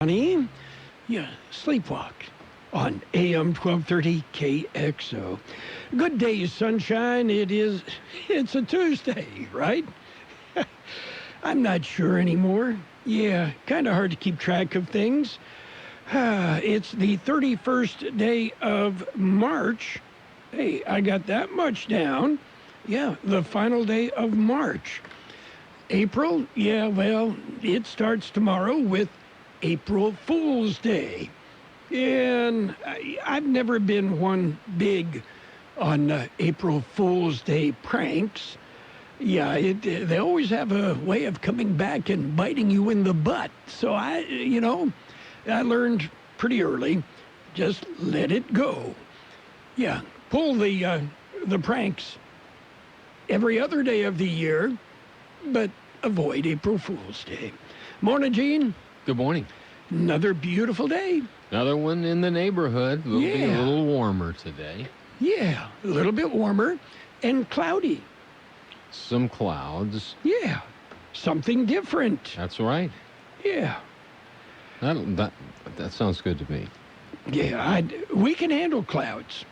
Honey, yeah, sleepwalk on AM 1230 Kxo. Good day, sunshine. It's a Tuesday, right? I'm not sure anymore. Yeah, kind of hard to keep track of things. It's the 31st day of March. Hey, I got that much down. Yeah, the final day of March. April, yeah, well, it starts tomorrow with April Fool's Day. And I've never been one big on April Fool's Day pranks. Yeah, they always have a way of coming back and biting you in the butt. So I learned pretty early, just let it go. Yeah, pull the pranks every other day of the year, but avoid April Fool's Day. Morning, Gene. Good morning. Another beautiful day. Another one in the neighborhood. Will be a little warmer today. Yeah, a little bit warmer and cloudy. Some clouds. Yeah, something different. That's right. Yeah. That sounds good to me. Yeah, we can handle clouds.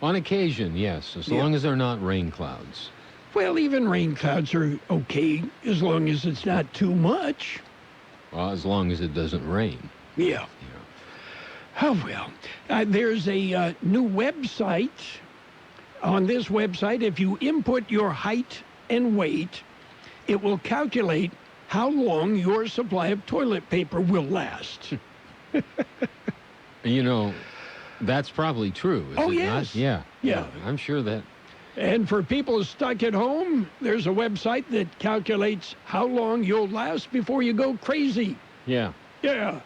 On occasion, yes, as long as they're not rain clouds. Well, even rain clouds are okay as long as it's not too much. Well, as long as it doesn't rain. Yeah. Oh, well. There's a new website. On this website, if you input your height and weight, it will calculate how long your supply of toilet paper will last. That's probably true, is it yes. not? Yeah. I'm sure that. And for people stuck at home, there's a website that calculates how long you'll last before you go crazy. Yeah. Yeah.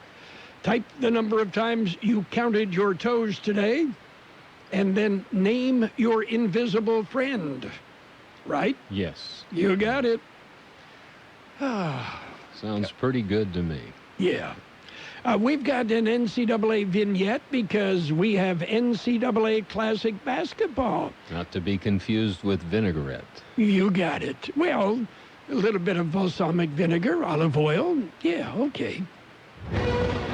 Type the number of times you counted your toes today, and then name your invisible friend. Right? Yes. You got it. Sounds pretty good to me. Yeah. We've got an NCAA vignette because we have NCAA Classic basketball. Not to be confused with vinaigrette. You got it. Well, a little bit of balsamic vinegar, olive oil. Yeah, okay.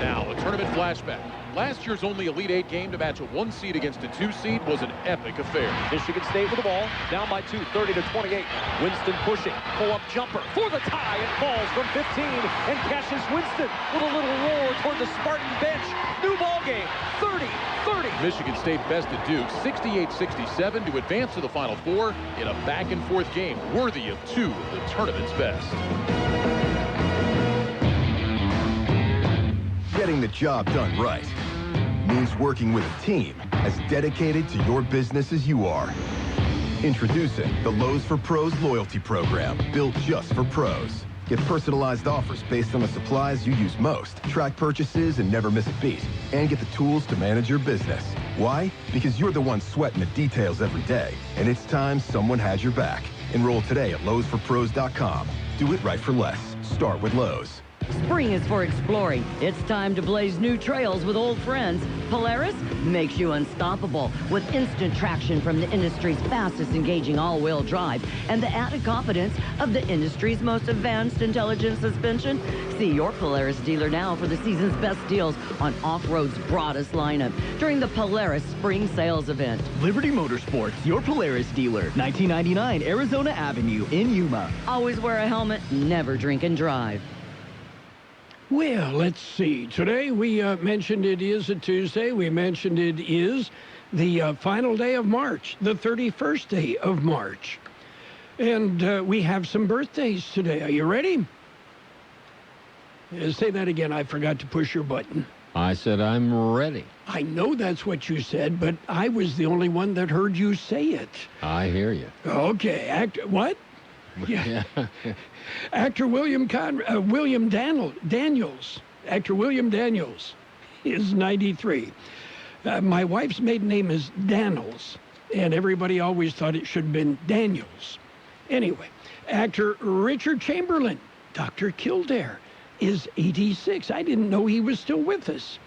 Now, a tournament flashback. Last year's only Elite Eight game to match a 1 seed against a 2 seed was an epic affair. Michigan State with the ball, down by 2, 30-28. Winston pushing, pull-up jumper for the tie, and falls from 15, and catches Winston with a little roar toward the Spartan bench. New ball game, 30-30. Michigan State bested Duke 68-67 to advance to the Final Four in a back-and-forth game worthy of 2 of the tournament's best. Getting the job done right means working with a team as dedicated to your business as you are. Introducing the Lowe's for Pros loyalty program, built just for pros. Get personalized offers based on the supplies you use most. Track purchases and never miss a beat. And get the tools to manage your business. Why? Because you're the one sweating the details every day. And it's time someone had your back. Enroll today at lowesforpros.com. Do it right for less. Start with Lowe's. Spring is for exploring. It's time to blaze new trails with old friends. Polaris makes you unstoppable with instant traction from the industry's fastest engaging all-wheel drive and the added confidence of the industry's most advanced intelligent suspension. See your Polaris dealer now for the season's best deals on off-road's broadest lineup during the Polaris Spring Sales Event. Liberty Motorsports, your Polaris dealer, 1999 Arizona Avenue in Yuma. Always wear a helmet, never drink and drive. Well, let's see. Today we mentioned it is a Tuesday. We mentioned it is the final day of March, the 31st day of March. And we have some birthdays today. Are you ready? Say that again. I forgot to push your button. I said I'm ready. I know that's what you said, but I was the only one that heard you say it. I hear you. Okay. What? Yeah. Actor William Daniels. Actor William Daniels is 93. My wife's maiden name is Daniels, and everybody always thought it should have been Daniels. Anyway, actor Richard Chamberlain, Dr. Kildare, is 86. I didn't know he was still with us.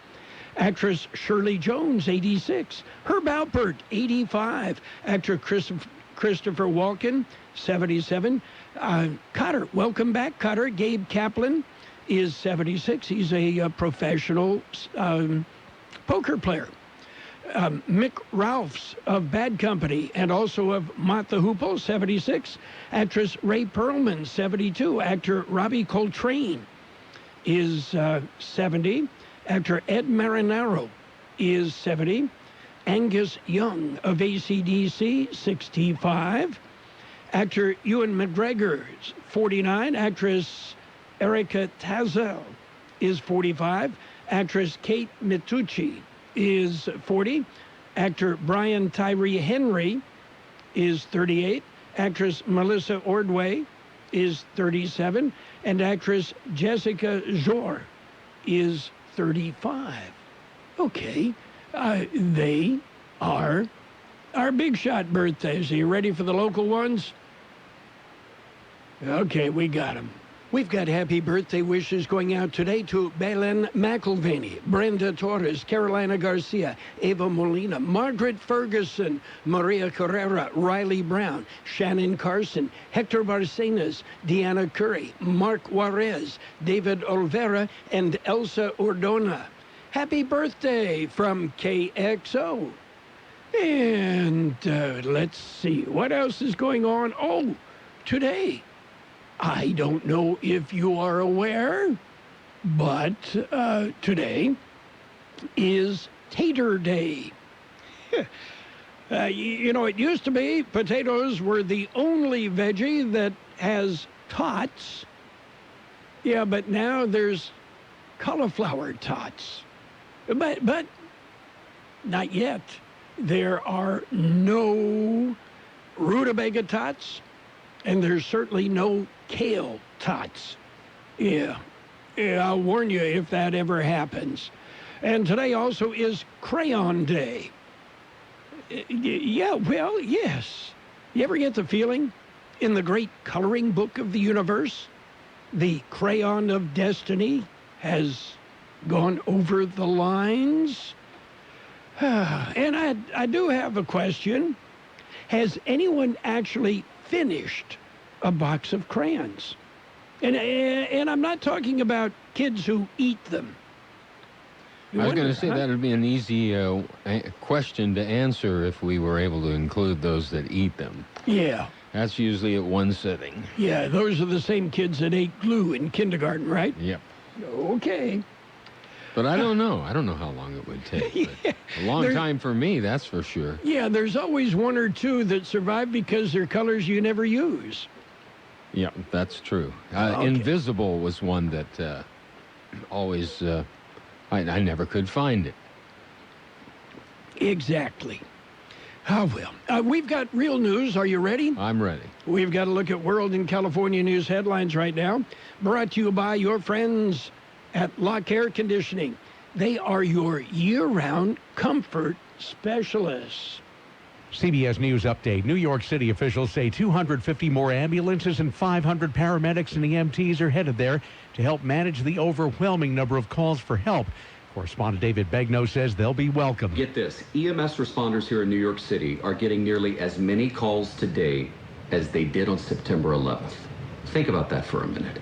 Actress Shirley Jones, 86. Herb Alpert, 85. Actor Christopher Walken, 77. Cotter, welcome back, Cotter. Gabe Kaplan, is 76. He's a professional poker player. Mick Ralphs of Bad Company and also of Mott the Hoople, 76. Actress Ray Perlman, 72. Actor Robbie Coltrane is 70. Actor Ed Marinaro is 70. Angus Young of AC/DC, 65. Actor Ewan McGregor, 49. Actress Erica Tazel is 45. Actress Kate Mitucci is 40. Actor Brian Tyree Henry is 38. Actress Melissa Ordway is 37. And actress Jessica Jor is 35. Okay. They are our big shot birthdays. Are you ready for the local ones? Okay, we got them. We've got happy birthday wishes going out today to Belen McElvaney, Brenda Torres, Carolina Garcia, Ava Molina, Margaret Ferguson, Maria Carrera, Riley Brown, Shannon Carson, Hector Barcenas, Deanna Curry, Mark Juarez, David Olvera, and Elsa Ordona. Happy birthday from KXO. And let's see, what else is going on? Oh, today. I don't know if you are aware, but today is Tater Day. You know, it used to be potatoes were the only veggie that has tots. Yeah, but now there's cauliflower tots. But not yet. There are no rutabaga tots, and there's certainly no kale tots. Yeah, I'll warn you if that ever happens. And today also is Crayon Day. Yeah, well, yes. You ever get the feeling in the great coloring book of the universe, the crayon of destiny has gone over the lines? And I do have a question. Has anyone actually finished a box of crayons? And I'm not talking about kids who eat them. I was going to say that would be an easy question to answer if we were able to include those that eat them. Yeah. That's usually at one sitting. Yeah, those are the same kids that ate glue in kindergarten, right? Yep. Okay. But I don't know. I don't know how long it would take. Yeah. A long time for me, that's for sure. Yeah, there's always one or two that survive because they're colors you never use. Yeah, that's true. Okay. Invisible was one that always, I never could find it. Exactly. Oh, well. We've got real news. Are you ready? I'm ready. We've got to look at World and California news headlines right now. Brought to you by your friends at Lock Air Conditioning. They are your year-round comfort specialists. CBS News update. New York City officials say 250 more ambulances and 500 paramedics and EMTs are headed there to help manage the overwhelming number of calls for help. Correspondent David Begnaud says they'll be welcome. Get this, EMS responders here in New York City are getting nearly as many calls today as they did on September 11th. Think about that for a minute.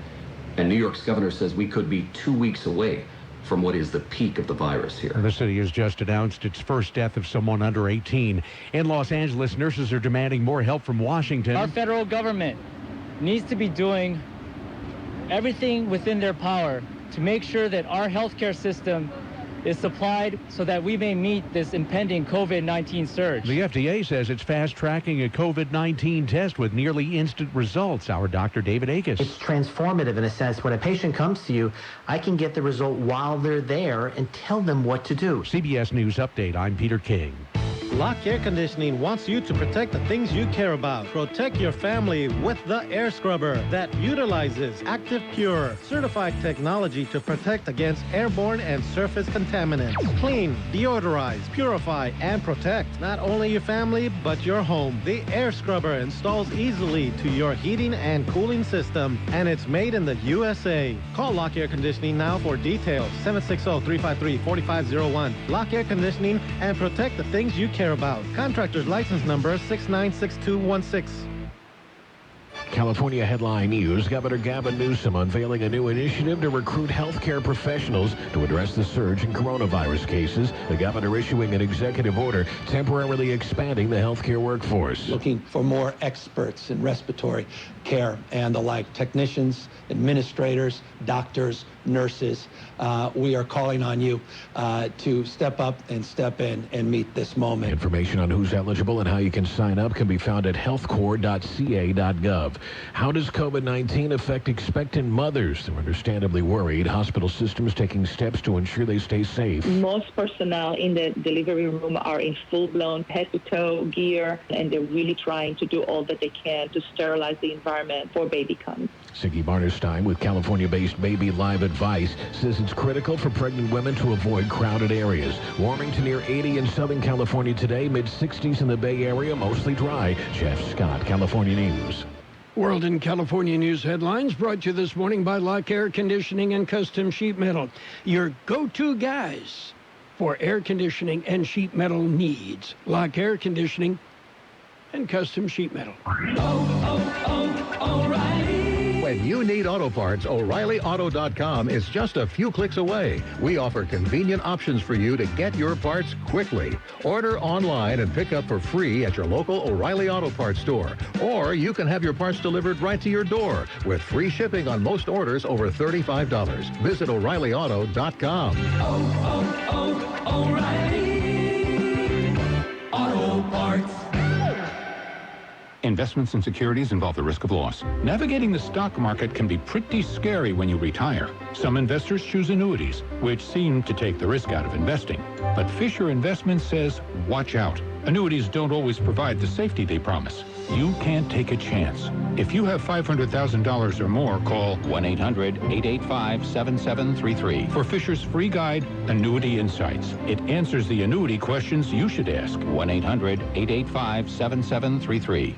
And New York's governor says we could be 2 weeks away from what is the peak of the virus here. The city has just announced its first death of someone under 18. In Los Angeles, nurses are demanding more help from Washington. Our federal government needs to be doing everything within their power to make sure that our healthcare system is supplied so that we may meet this impending COVID-19 surge. The FDA says it's fast-tracking a COVID-19 test with nearly instant results. Our Dr. David Akis. It's transformative in a sense. When a patient comes to you, I can get the result while they're there and tell them what to do. CBS News Update, I'm Peter King. Lock Air Conditioning wants you to protect the things you care about. Protect your family with the air scrubber that utilizes Active Pure, certified technology to protect against airborne and surface contaminants. Clean, deodorize, purify, and protect not only your family, but your home. The air scrubber installs easily to your heating and cooling system, and it's made in the USA. Call Lock Air Conditioning now for details. 760-353-4501. Lock Air Conditioning, and protect the things you care about. Contractor's license number 696216. California headline news. Governor Gavin Newsom unveiling a new initiative to recruit healthcare professionals to address the surge in coronavirus cases. The governor issuing an executive order temporarily expanding the healthcare workforce. Looking for more experts in respiratory care and the like, technicians, administrators, doctors, nurses. We are calling on you to step up and step in and meet this moment. Information on who's eligible and how you can sign up can be found at healthcorps.ca.gov. How does COVID-19 affect expectant mothers? They're understandably worried. Hospital systems taking steps to ensure they stay safe. Most personnel in the delivery room are in full-blown head-to-toe gear, and they're really trying to do all that they can to sterilize the environment before baby comes. Siggy Barnerstein with California-based Baby Live Advice says it's critical for pregnant women to avoid crowded areas. Warming to near 80 in Southern California today, mid-60s in the Bay Area, mostly dry. Jeff Scott, California News. World and California News headlines brought to you this morning by Lock Air Conditioning and Custom Sheet Metal, your go-to guys for air conditioning and sheet metal needs. Lock Air Conditioning and Custom Sheet Metal. O'Reilly. When you need auto parts, O'ReillyAuto.com is just a few clicks away. We offer convenient options for you to get your parts quickly. Order online and pick up for free at your local O'Reilly Auto Parts store. Or you can have your parts delivered right to your door with free shipping on most orders over $35. Visit O'ReillyAuto.com. O'Reilly Auto Parts. Investments in securities involve the risk of loss. Navigating the stock market can be pretty scary when you retire. Some investors choose annuities, which seem to take the risk out of investing. But Fisher Investments says, watch out. Annuities don't always provide the safety they promise. You can't take a chance. If you have $500,000 or more, call 1-800-885-7733 for Fisher's free guide, Annuity Insights. It answers the annuity questions you should ask. 1-800-885-7733.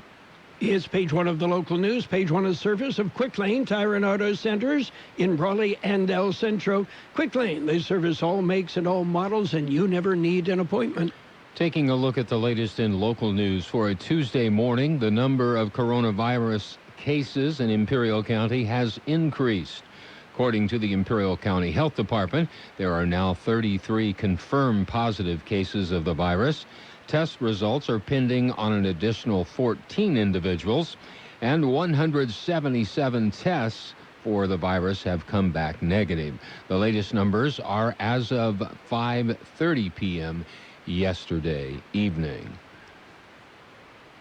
It's page one of the local news. Page one is service of Quick Lane Tire and Auto Centers in Brawley and El Centro. Quick Lane, they service all makes and all models, and you never need an appointment. Taking a look at the latest in local news for a Tuesday morning, the number of coronavirus cases in Imperial County has increased. According to the Imperial County Health Department, there are now 33 confirmed positive cases of the virus. Test results are pending on an additional 14 individuals, and 177 tests for the virus have come back negative. The latest numbers are as of 5:30 p.m. yesterday evening.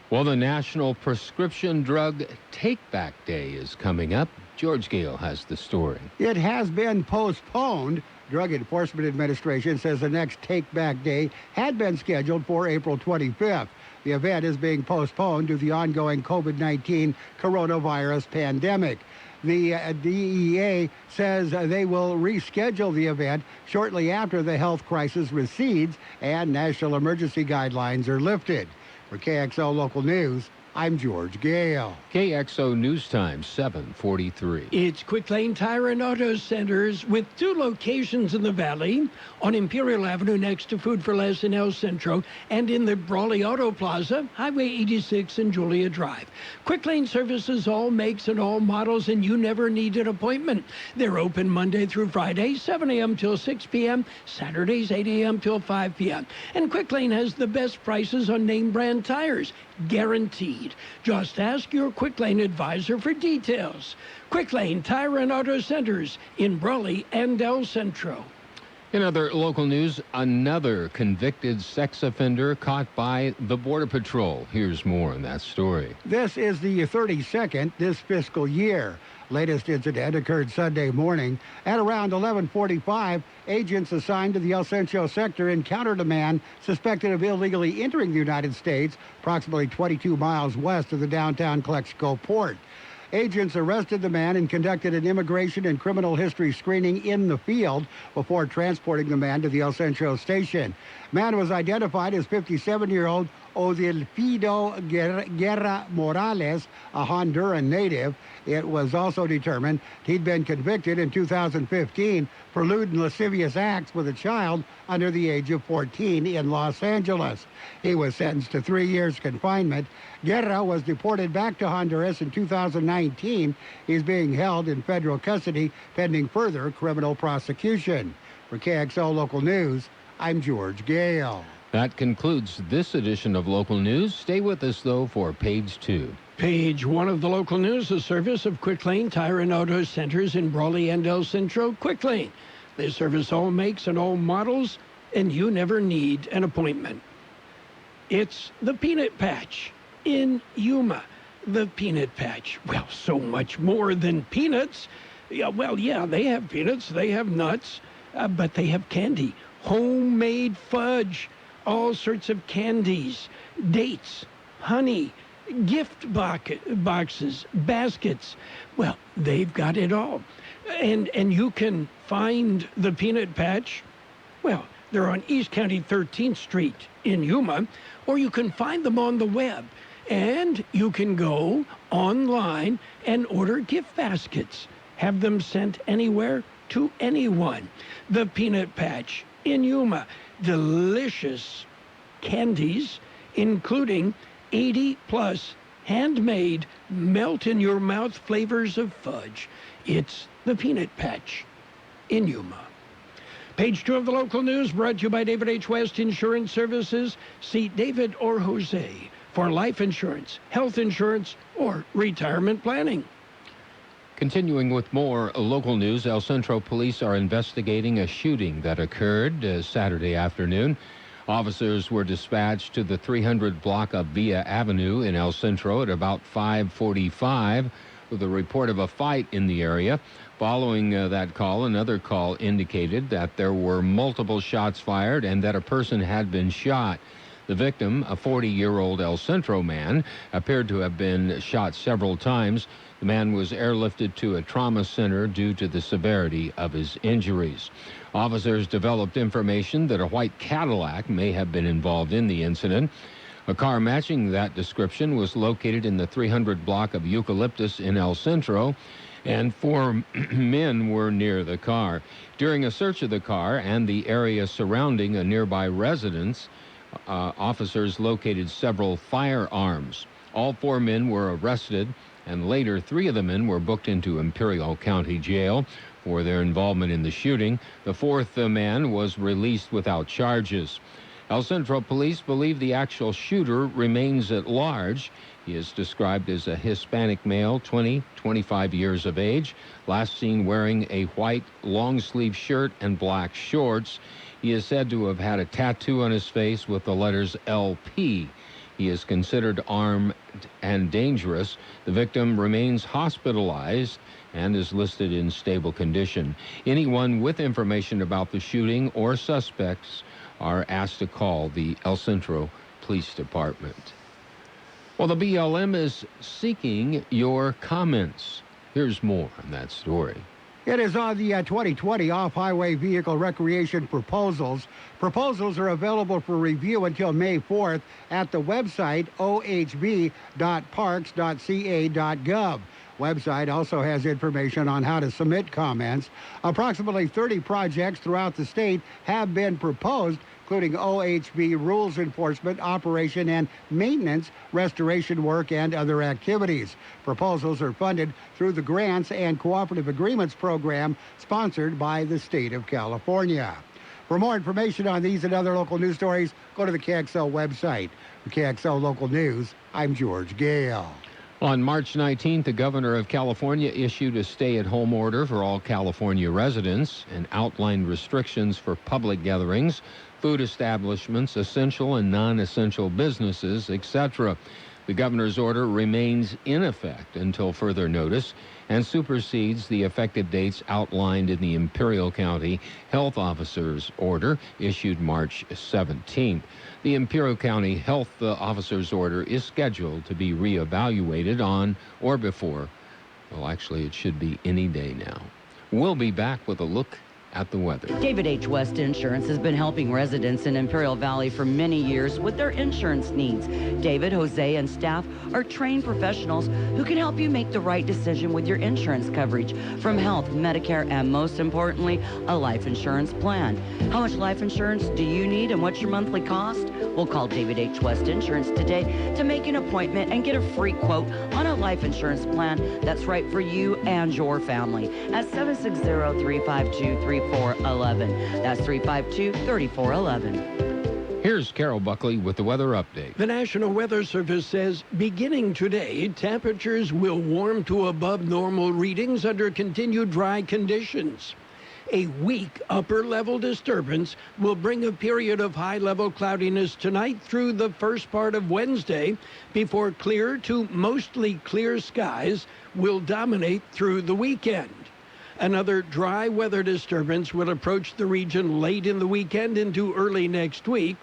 Well, the National Prescription Drug Take-Back Day is coming up. George Gale has the story. It has been postponed. Drug Enforcement Administration says the next take-back day had been scheduled for April 25th. The event is being postponed due to the ongoing COVID-19 coronavirus pandemic. The DEA says they will reschedule the event shortly after the health crisis recedes and national emergency guidelines are lifted. For KXO Local News, I'm George Gale. KXO News Time, 7:43. It's Quick Lane Tire and Auto Centers with 2 locations in the Valley, on Imperial Avenue next to Food for Less in El Centro, and in the Brawley Auto Plaza, Highway 86 and Julia Drive. Quick Lane services all makes and all models, and you never need an appointment. They're open Monday through Friday, 7 a.m. till 6 p.m., Saturdays 8 a.m. till 5 p.m. And Quick Lane has the best prices on name brand tires, guaranteed. Just ask your Quick Lane advisor for details. Quick Lane Tire and Auto Centers in Brawley and El Centro. In other local news, another convicted sex offender caught by the Border Patrol. Here's more on that story. This is the 32nd this fiscal year. Latest incident occurred Sunday morning. At around 11:45, agents assigned to the El Centro sector encountered a man suspected of illegally entering the United States, approximately 22 miles west of the downtown Kxo port. Agents arrested the man and conducted an immigration and criminal history screening in the field before transporting the man to the El Centro station. Man was identified as 57-year-old Odilfido Guerra Morales, a Honduran native. It was also determined he'd been convicted in 2015 for lewd and lascivious acts with a child under the age of 14 in Los Angeles. He was sentenced to 3 years confinement. Guerra was deported back to Honduras in 2019. He's being held in federal custody pending further criminal prosecution. For KXO Local News, I'm George Gale. That concludes this edition of Local News. Stay with us, though, for Page 2. Page 1 of the local news, a service of Quick Lane Tire and Auto Centers in Brawley and El Centro. Quick Lane. They service all makes and all models, and you never need an appointment. It's the Peanut Patch in Yuma. The Peanut Patch. Well, so much more than peanuts. Yeah, they have peanuts, they have nuts, but they have candy. Homemade fudge. All sorts of candies, dates, honey, gift boxes, baskets. Well, they've got it all. And you can find the Peanut Patch. Well, they're on East County 13th Street in Yuma, or you can find them on the web. And you can go online and order gift baskets. Have them sent anywhere to anyone. The Peanut Patch in Yuma. Delicious candies, including 80-plus handmade, melt-in-your-mouth flavors of fudge. It's the Peanut Patch in Yuma. Page 2 of the local news brought to you by David H. West Insurance Services. See David or Jose for life insurance, health insurance, or retirement planning. Continuing with more local news, El Centro police are investigating a shooting that occurred Saturday afternoon. Officers were dispatched to the 300 block of Villa Avenue in El Centro at about 5:45 with a report of a fight in the area. Following that call, another call indicated that there were multiple shots fired and that a person had been shot. The victim, a 40-year-old El Centro man, appeared to have been shot several times. The man was airlifted to a trauma center due to the severity of his injuries. Officers developed information that a white Cadillac may have been involved in the incident. A car matching that description was located in the 300 block of Eucalyptus in El Centro, and 4 men were near the car. During a search of the car and the area surrounding a nearby residence, officers located several firearms. All 4 men were arrested, and later 3 of the men were booked into Imperial County Jail for their involvement in the shooting. The 4th man was released without charges. El Centro police believe the actual shooter remains at large. He is described as a Hispanic male, 25 years of age, last seen wearing a white long-sleeve shirt and black shorts. He is said to have had a tattoo on his face with the letters LP. He is considered armed and dangerous. The victim remains hospitalized and is listed in stable condition. Anyone with information about the shooting or suspects are asked to call the El Centro Police Department. Well, the BLM is seeking your comments. Here's more on that story. It is on the 2020 off-highway vehicle recreation proposals. Proposals are available for review until May 4th at the website ohb.parks.ca.gov. Website also has information on how to submit comments. Approximately 30 projects throughout the state have been proposed, including OHV rules enforcement, operation and maintenance, restoration work, and other activities. Proposals are funded through the Grants and Cooperative Agreements Program sponsored by the state of California. For more information on these and other local news stories, go to the KXO website. For KXO Local News, I'm George Gale. On March 19th, the governor of California issued a stay-at-home order for all California residents and outlined restrictions for public gatherings, food establishments, essential and non-essential businesses, etc. The governor's order remains in effect until further notice and supersedes the effective dates outlined in the Imperial County Health Officer's order issued March 17th. The Imperial County Health Officer's order is scheduled to be reevaluated on or before, well, actually, it should be any day now. We'll be back with a look at the weather. David H. West Insurance has been helping residents in Imperial Valley for many years with their insurance needs. David, Jose, and staff are trained professionals who can help you make the right decision with your insurance coverage, from health, Medicare, and most importantly, a life insurance plan. How much life insurance do you need and what's your monthly cost? We'll call David H. West Insurance today to make an appointment and get a free quote on a life insurance plan that's right for you and your family at 760-352-3411. That's 352-3411. Here's Carroll Buckley with the weather update. The National Weather Service says beginning today, temperatures will warm to above normal readings under continued dry conditions. A weak upper-level disturbance will bring a period of high-level cloudiness tonight through the first part of Wednesday before clear to mostly clear skies will dominate through the weekend. Another dry weather disturbance will approach the region late in the weekend into early next week,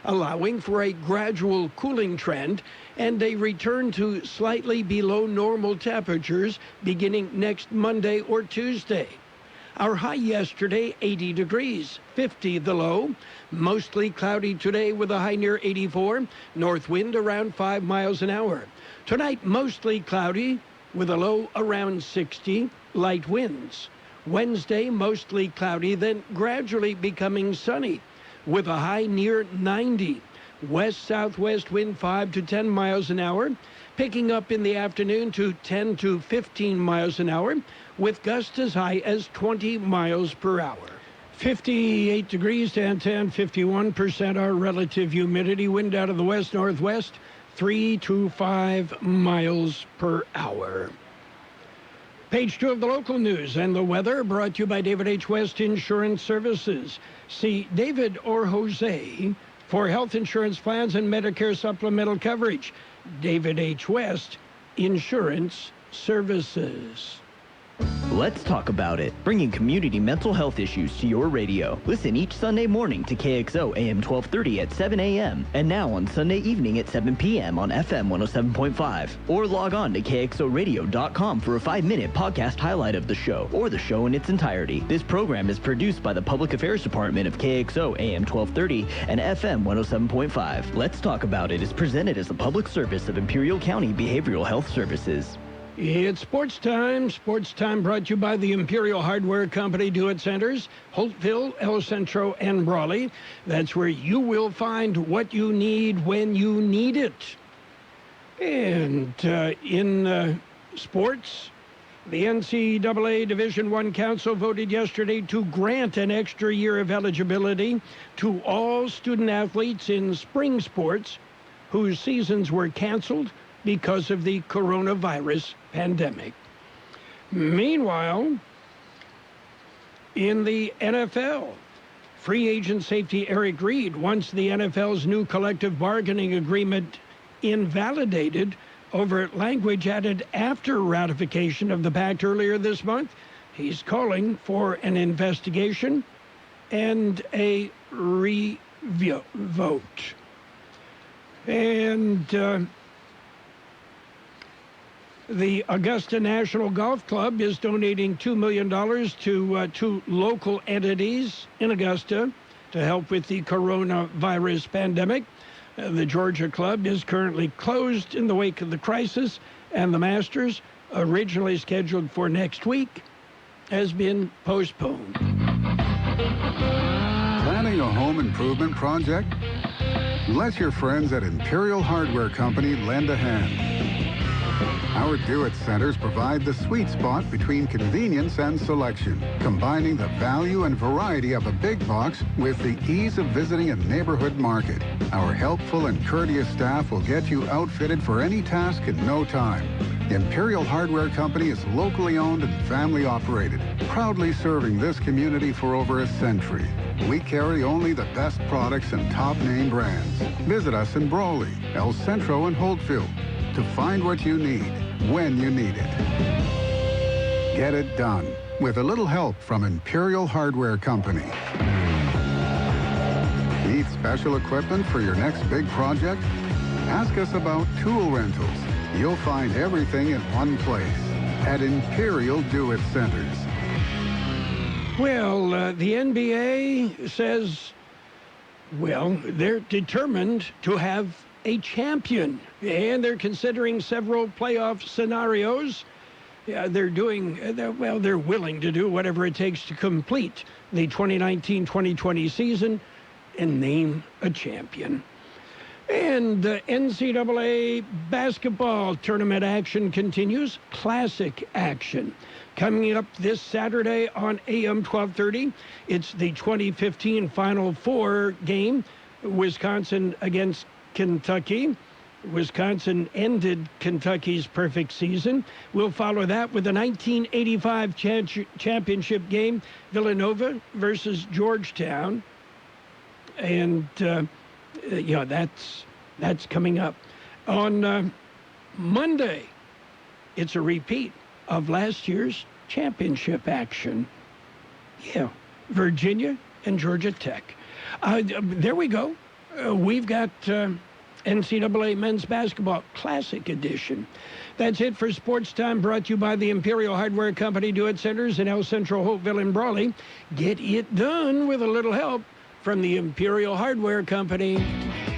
allowing for a gradual cooling trend and a return to slightly below normal temperatures beginning next Monday or Tuesday. Our high yesterday, 80 degrees, 50 the low. Mostly cloudy today with a high near 84, north wind around 5 miles an hour. Tonight, mostly cloudy with a low around 60. Light winds. Wednesday, mostly cloudy, then gradually becoming sunny with a high near 90. West-southwest wind 5 to 10 miles an hour, picking up in the afternoon to 10 to 15 miles an hour, with gusts as high as 20 miles per hour. 58 degrees, 10, 51% our relative humidity, wind out of the west-northwest, 3 to 5 miles per hour. Page 2 of the local news and the weather brought to you by David H. West Insurance Services. See David or Jose for health insurance plans and Medicare supplemental coverage. David H. West Insurance Services. Let's talk about it. Bringing community mental health issues to your radio. Listen each Sunday morning to KXO AM 1230 at 7 a.m. and now on Sunday evening at 7 p.m. on FM 107.5. Or log on to KXORadio.com for a 5-minute podcast highlight of the show or the show in its entirety. This program is produced by the Public Affairs Department of KXO AM 1230 and FM 107.5. Let's Talk About It is presented as a public service of Imperial County Behavioral Health Services. It's sports time. Sports time brought to you by the Imperial Hardware Company Do-It Centers, Holtville, El Centro, and Brawley. That's where you will find what you need when you need it. And in sports, the NCAA Division I Council voted yesterday to grant an extra year of eligibility to all student athletes in spring sports whose seasons were canceled because of the coronavirus pandemic. Meanwhile, in the NFL, free agent safety Eric Reed wants the NFL's new collective bargaining agreement invalidated over language added after ratification of the pact earlier this month. He's calling for an investigation and a revote. And the Augusta National Golf Club is donating $2 million to two local entities in Augusta to help with the coronavirus pandemic. The Georgia Club is currently closed in the wake of the crisis, and the Masters, originally scheduled for next week, has been postponed. Planning a home improvement project? Let your friends at Imperial Hardware Company lend a hand. Our Do-It Centers provide the sweet spot between convenience and selection, combining the value and variety of a big box with the ease of visiting a neighborhood market. Our helpful and courteous staff will get you outfitted for any task in no time. Imperial Hardware Company is locally owned and family operated, proudly serving this community for over a century. We carry only the best products and top name brands. Visit us in Brawley, El Centro, and Holtville to find what you need when you need it. Get it done with a little help from Imperial Hardware Company. Need special equipment for your next big project? Ask us about tool rentals. You'll find everything in one place at Imperial Do-It Centers. Well, the NBA says, well, they're determined to have a champion, and they're considering several playoff scenarios. They're willing to do whatever it takes to complete the 2019-2020 season and name a champion. And NCAA basketball tournament action continues. Classic action. Coming up this Saturday on AM 1230, it's the 2015 Final Four game, Wisconsin against Kentucky. Wisconsin ended Kentucky's perfect season. We'll follow that with the 1985 championship game, Villanova versus Georgetown. And, that's coming up. On Monday, it's a repeat of last year's championship action. Yeah, Virginia and Georgia Tech. There we go. We've got NCAA Men's Basketball Classic Edition. That's it for Sports Time, brought to you by the Imperial Hardware Company Do-It Centers in El Centro, Hopeville, and Brawley. Get it done with a little help from the Imperial Hardware Company.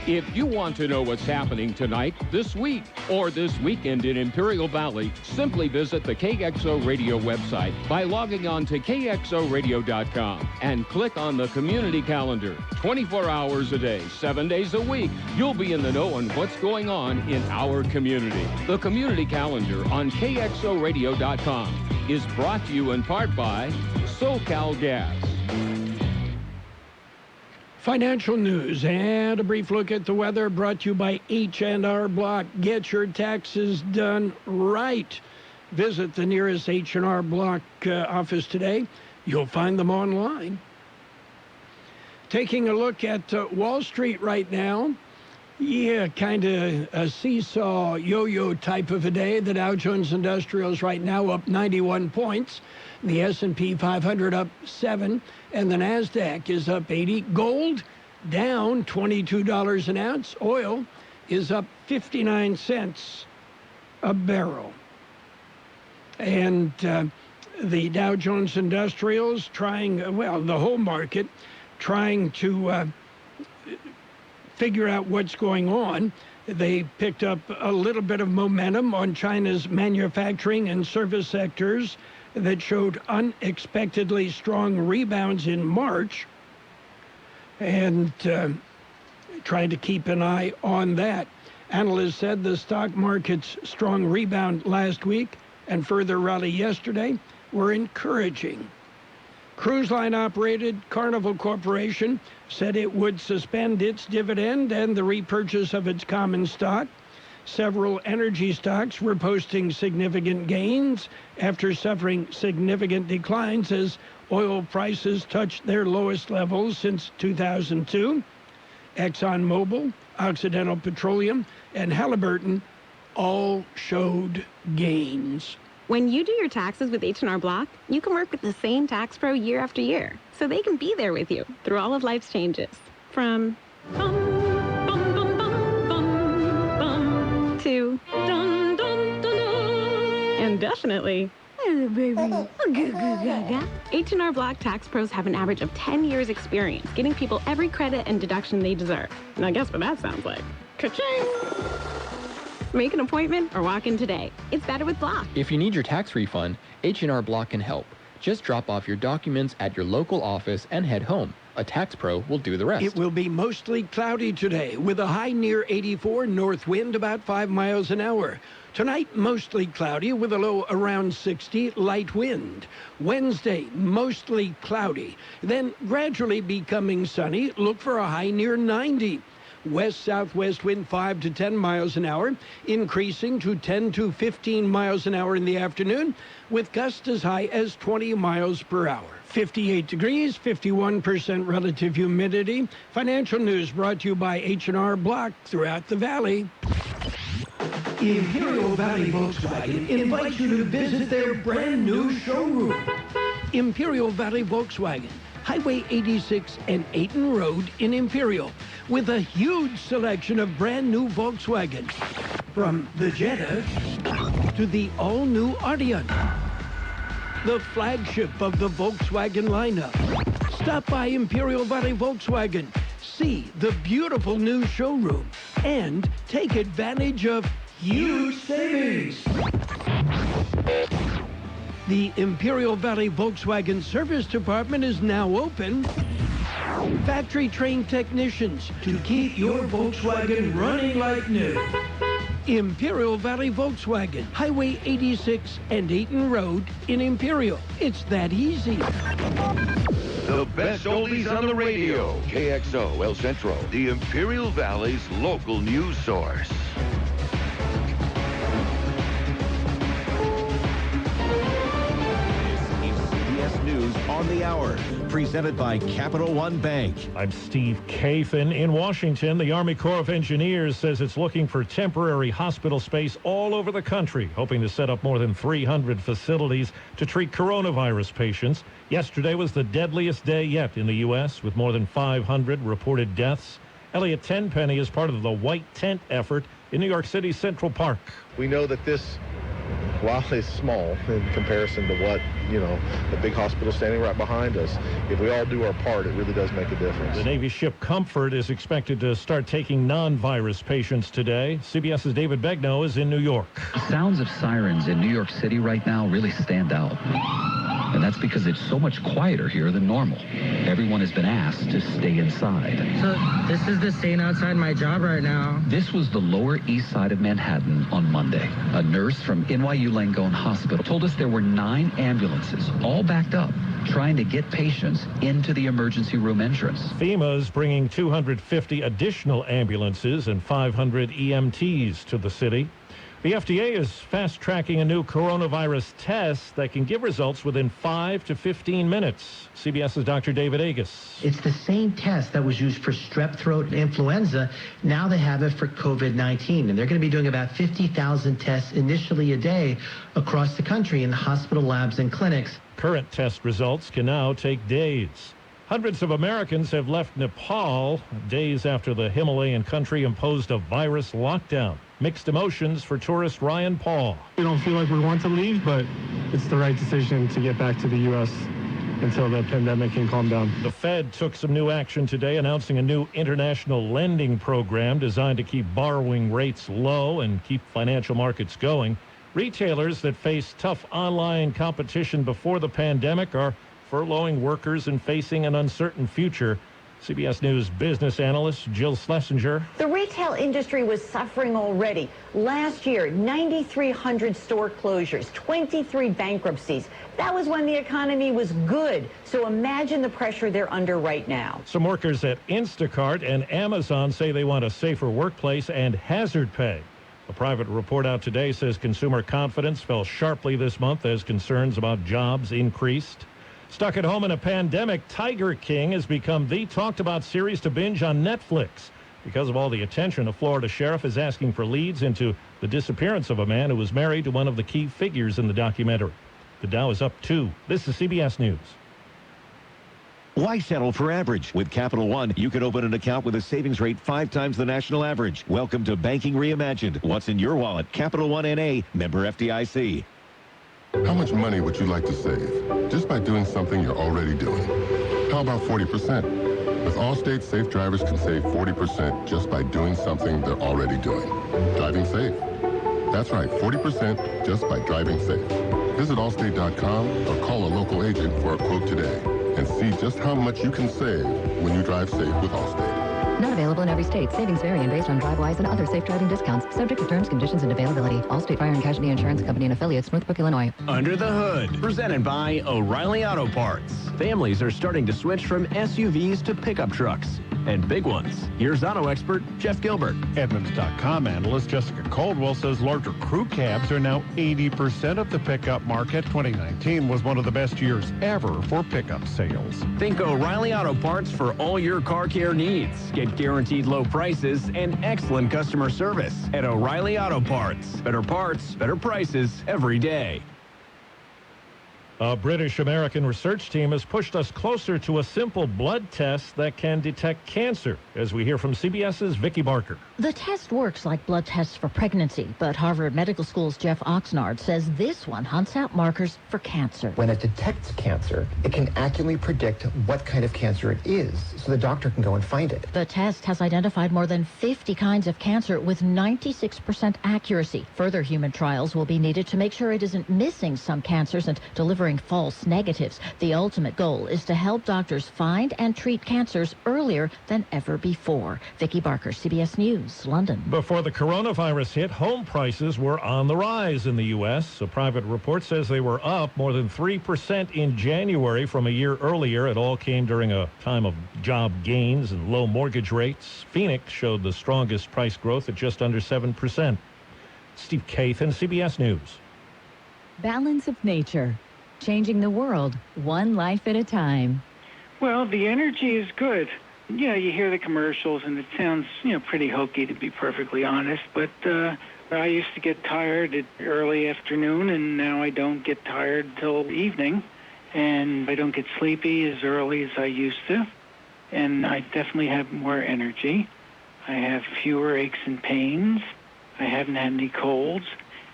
If you want to know what's happening tonight, this week, or this weekend in Imperial Valley, simply visit the KXO Radio website by logging on to kxoradio.com and click on the community calendar. 24 hours a day, 7 days a week, you'll be in the know on what's going on in our community. The community calendar on kxoradio.com is brought to you in part by SoCal Gas. Financial news and a brief look at the weather brought to you by H&R Block. Get your taxes done right. Visit the nearest H&R Block office today. You'll find them online. Taking a look at Wall Street right now. Yeah, kind of a seesaw yo-yo type of a day. The Dow Jones Industrials right now up 91 points. The S&P 500 up 7, and the NASDAQ is up 80. Gold down $22 an ounce. Oil is up 59 cents a barrel. And the Dow Jones Industrials the whole market trying to figure out what's going on. They picked up a little bit of momentum on China's manufacturing and service sectors that showed unexpectedly strong rebounds in March, and trying to keep an eye on that. Analysts said the stock market's strong rebound last week and further rally yesterday were encouraging. Cruise line operated Carnival Corporation said it would suspend its dividend and the repurchase of its common stock. Several energy stocks were posting significant gains after suffering significant declines as oil prices touched their lowest levels since 2002. ExxonMobil, Occidental Petroleum, and Halliburton all showed gains. When you do your taxes with H&R Block, you can work with the same tax pro year after year, so they can be there with you through all of life's changes. From to dun, dun, dun, dun, and definitely H&R Block tax pros have an average of 10 years experience getting people every credit and deduction they deserve. Now guess what that sounds like? Ka-ching! Make an appointment or walk in today. It's better with Block. If you need your tax refund, H&R Block can help. Just drop off your documents at your local office and head home. A tax pro will do the rest. It will be mostly cloudy today with a high near 84, north wind about 5 miles an hour. Tonight, mostly cloudy with a low around 60, light wind. Wednesday, mostly cloudy. Then gradually becoming sunny. Look for a high near 90. West-southwest wind 5 to 10 miles an hour, increasing to 10 to 15 miles an hour in the afternoon, with gusts as high as 20 miles per hour. 58 degrees, 51% relative humidity. Financial news brought to you by H&R Block throughout the valley. Imperial Valley Volkswagen invites you to visit their brand new showroom. Imperial Valley Volkswagen, Highway 86 and Ayton Road in Imperial, with a huge selection of brand new Volkswagen. From the Jetta to the all-new Arteon. the flagship of the Volkswagen lineup. Stop by Imperial Valley Volkswagen, see the beautiful new showroom, and take advantage of huge savings. The Imperial Valley Volkswagen Service Department is now open. Factory-trained technicians to keep your Volkswagen running like new. Imperial Valley Volkswagen, Highway 86 and Ayton Road in Imperial. It's that easy. The best oldies on the radio. KXO El Centro, the Imperial Valley's local news source. News on the hour, presented by Capital One Bank. I'm Steve Kathan. In Washington, the Army Corps of Engineers says it's looking for temporary hospital space all over the country, hoping to set up more than 300 facilities to treat coronavirus patients. Yesterday was the deadliest day yet in the U.S., with more than 500 reported deaths. Elliot Tenpenny is part of the White Tent effort in New York City's Central Park. We know that this, while it's small in comparison to what, the big hospital standing right behind us, if we all do our part, it really does make a difference. The Navy ship Comfort is expected to start taking non-virus patients today. CBS's David Begnaud is in New York. Sounds of sirens in New York City right now really stand out. And that's because it's so much quieter here than normal. Everyone has been asked to stay inside. So this is the staying outside my job right now. This was the Lower East Side of Manhattan on Monday. A nurse from NYU Langone Hospital told us there were 9 ambulances, all backed up, trying to get patients into the emergency room entrance. FEMA is bringing 250 additional ambulances and 500 EMTs to the city. The FDA is fast-tracking a new coronavirus test that can give results within 5 to 15 minutes. CBS's Dr. David Agus. It's the same test that was used for strep throat and influenza. Now they have it for COVID-19, and they're going to be doing about 50,000 tests initially a day across the country in hospital labs and clinics. Current test results can now take days. Hundreds of Americans have left Nepal days after the Himalayan country imposed a virus lockdown. Mixed emotions for tourist Ryan Paul. We don't feel like we want to leave, but it's the right decision to get back to the U.S. until the pandemic can calm down. The Fed took some new action today, announcing a new international lending program designed to keep borrowing rates low and keep financial markets going. Retailers that faced tough online competition before the pandemic are furloughing workers and facing an uncertain future. CBS News business analyst Jill Schlesinger. The retail industry was suffering already. Last year, 9,300 store closures, 23 bankruptcies. That was when the economy was good. So imagine the pressure they're under right now. Some workers at Instacart and Amazon say they want a safer workplace and hazard pay. A private report out today says consumer confidence fell sharply this month as concerns about jobs increased. Stuck at home in a pandemic, Tiger King has become the talked-about series to binge on Netflix. Because of all the attention, a Florida sheriff is asking for leads into the disappearance of a man who was married to one of the key figures in the documentary. The Dow is up 2. This is CBS News. Why settle for average? With Capital One, you can open an account with a savings rate 5 times the national average. Welcome to Banking Reimagined. What's in your wallet? Capital One N.A., member FDIC. How much money would you like to save just by doing something you're already doing? How about 40%? With Allstate, safe drivers can save 40% just by doing something they're already doing. Driving safe. That's right, 40% just by driving safe. Visit Allstate.com or call a local agent for a quote today and see just how much you can save when you drive safe with Allstate. Not available in every state. Savings vary and based on DriveWise and other safe driving discounts. Subject to terms, conditions, and availability. Allstate Fire and Casualty Insurance Company and affiliates, Northbrook, Illinois. Under the Hood, presented by O'Reilly Auto Parts. Families are starting to switch from SUVs to pickup trucks. And big ones. Here's auto expert Jeff Gilbert. Edmunds.com analyst Jessica Caldwell says larger crew cabs are now 80% of the pickup market. 2019 was one of the best years ever for pickup sales. Think O'Reilly Auto Parts for all your car care needs. Get guaranteed low prices and excellent customer service at O'Reilly Auto Parts. Better parts, better prices every day. A British-American research team has pushed us closer to a simple blood test that can detect cancer, as we hear from CBS's Vicki Barker. The test works like blood tests for pregnancy, but Harvard Medical School's Jeff Oxnard says this one hunts out markers for cancer. When it detects cancer, it can accurately predict what kind of cancer it is, so the doctor can go and find it. The test has identified more than 50 kinds of cancer with 96% accuracy. Further human trials will be needed to make sure it isn't missing some cancers and delivering false negatives. The ultimate goal is to help doctors find and treat cancers earlier than ever before. Vicki Barker, CBS News, London. Before the coronavirus hit, home prices were on the rise in the U.S. A private report says they were up more than 3% in January from a year earlier. It all came during a time of job gains and low mortgage rates. Phoenix showed the strongest price growth at just under 7%. Steve Kathan, CBS News. Balance of nature. Changing the world, one life at a time. Well, the energy is good. You know, you hear the commercials, and it sounds, pretty hokey, to be perfectly honest. But I used to get tired at early afternoon, and now I don't get tired till evening. And I don't get sleepy as early as I used to. And I definitely have more energy. I have fewer aches and pains. I haven't had any colds.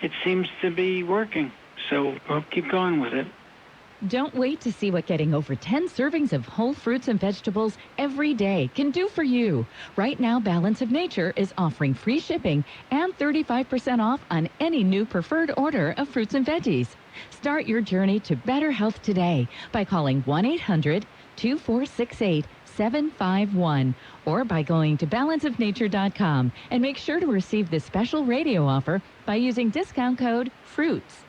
It seems to be working. So I'll keep going with it. Don't wait to see what getting over 10 servings of whole fruits and vegetables every day can do for you. Right now, Balance of Nature is offering free shipping and 35% off on any new preferred order of fruits and veggies. Start your journey to better health today by calling 1-800-2468-751 or by going to balanceofnature.com, and make sure to receive this special radio offer by using discount code FRUITS.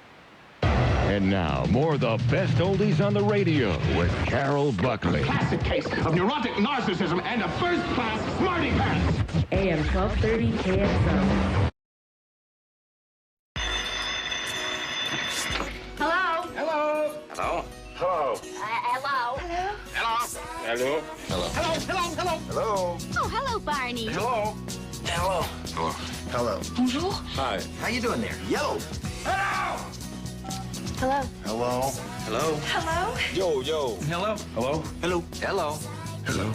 And now, more of the best oldies on the radio with Carroll Buckley. Classic case of neurotic narcissism and a first-class smarty pants. AM 1230 KXO. Hello? Hello? Hello? Hello? Hello? Hello? Hello? Hello? Hello? Hello? Hello? Hello? Oh, hello, Barney. Hello? Hello? Hello? Hello? Bonjour. Hi. How you doing there? Yellow. Hello? Hello. Hello? Hello? Hello? Yo, yo. Hello? Hello? Hello? Hello? Hello?